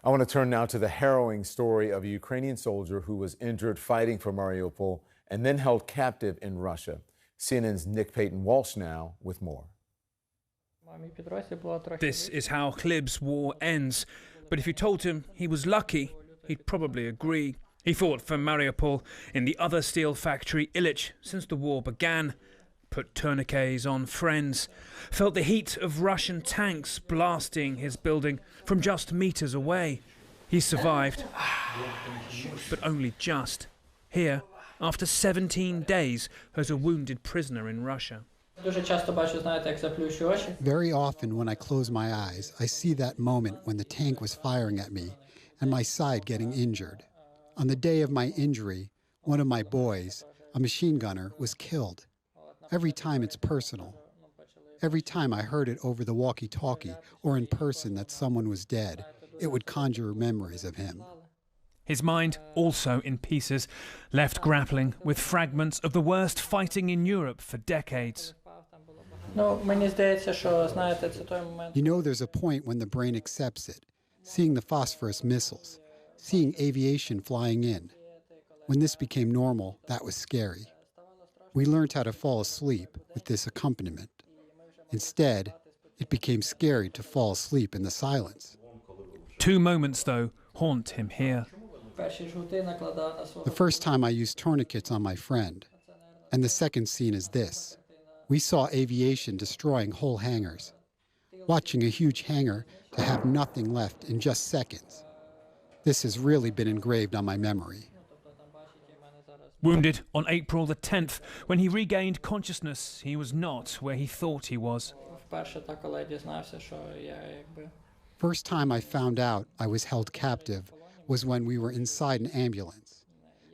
I want to turn now to the harrowing story of a Ukrainian soldier who was injured fighting for Mariupol and then held captive in Russia. CNN's Nick Payton-Walsh now with more. This is how Khlib's war ends. But if you told him he was lucky, he'd probably agree. He fought for Mariupol in the other steel factory, Illich, since the war began. Put tourniquets on friends. Felt the heat of Russian tanks blasting his building from just meters away. He survived, but only just. Here, after 17 days, as a wounded prisoner in Russia. Very often when I close my eyes, I see that moment when the tank was firing at me and my side getting injured. On the day of my injury, one of my boys, a machine gunner, was killed. Every time it's personal. Every time I heard it over the walkie-talkie or in person that someone was dead, it would conjure memories of him. His mind also in pieces, left grappling with fragments of the worst fighting in Europe for decades. You know, there's a point when the brain accepts it, seeing the phosphorus missiles, seeing aviation flying in. When this became normal, that was scary. We learned how to fall asleep with this accompaniment. Instead, it became scary to fall asleep in the silence. 2 moments, though, haunt him here. The first time I used tourniquets on my friend. And the second scene is this. We saw aviation destroying whole hangars. Watching a huge hangar to have nothing left in just seconds. This has really been engraved on my memory. Wounded on April the 10th, when he regained consciousness, he was not where he thought he was. First time I found out I was held captive was when we were inside an ambulance,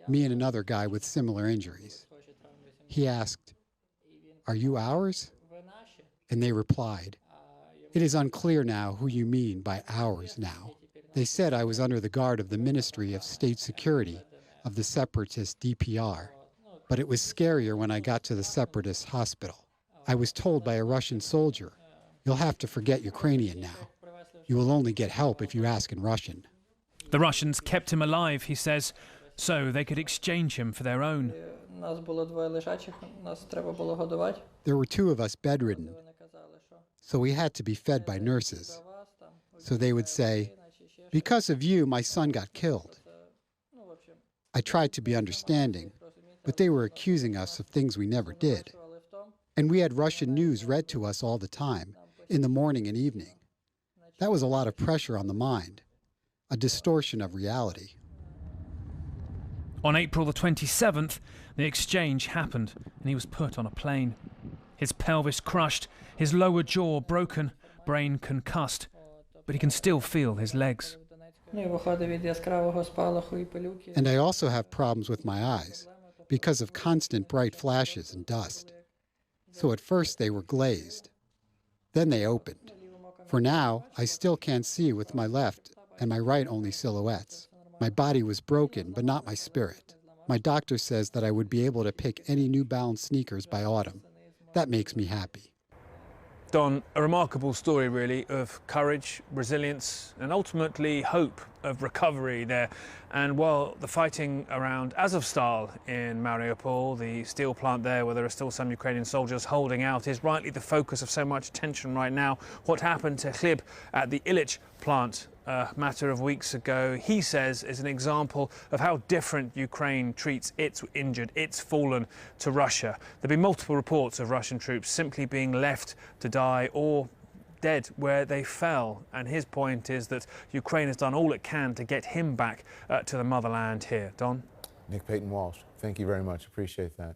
me and another guy with similar injuries. He asked, "Are you ours?" And they replied, "It is unclear now who you mean by ours now." They said I was under the guard of the Ministry of State Security of the separatist DPR. But it was scarier when I got to the separatist hospital. I was told by a Russian soldier, "You'll have to forget Ukrainian now. You will only get help if you ask in Russian." The Russians kept him alive, he says, so they could exchange him for their own. There were 2 of us bedridden, so we had to be fed by nurses. So they would say, "Because of you, my son got killed." I tried to be understanding, but they were accusing us of things we never did. And we had Russian news read to us all the time, in the morning and evening. That was a lot of pressure on the mind, a distortion of reality. On April the 27th, the exchange happened and he was put on a plane. His pelvis crushed, his lower jaw broken, brain concussed, but he can still feel his legs. And I also have problems with my eyes because of constant bright flashes and dust. So at first they were glazed. Then they opened. For now, I still can't see with my left and my right only silhouettes. My body was broken, but not my spirit. My doctor says that I would be able to pick any New Balance sneakers by autumn. That makes me happy. Don, a remarkable story really of courage, resilience and ultimately hope of recovery there. And while the fighting around Azovstal in Mariupol, the steel plant there where there are still some Ukrainian soldiers holding out, is rightly the focus of so much attention right now. What happened to Khlib at the Illich plant a matter of weeks ago, he says, is an example of how different Ukraine treats its injured, its fallen, to Russia. There have been multiple reports of Russian troops simply being left to die or dead where they fell. And his point is that Ukraine has done all it can to get him back to the motherland here. Don? Nick Payton-Walsh, thank you very much. Appreciate that.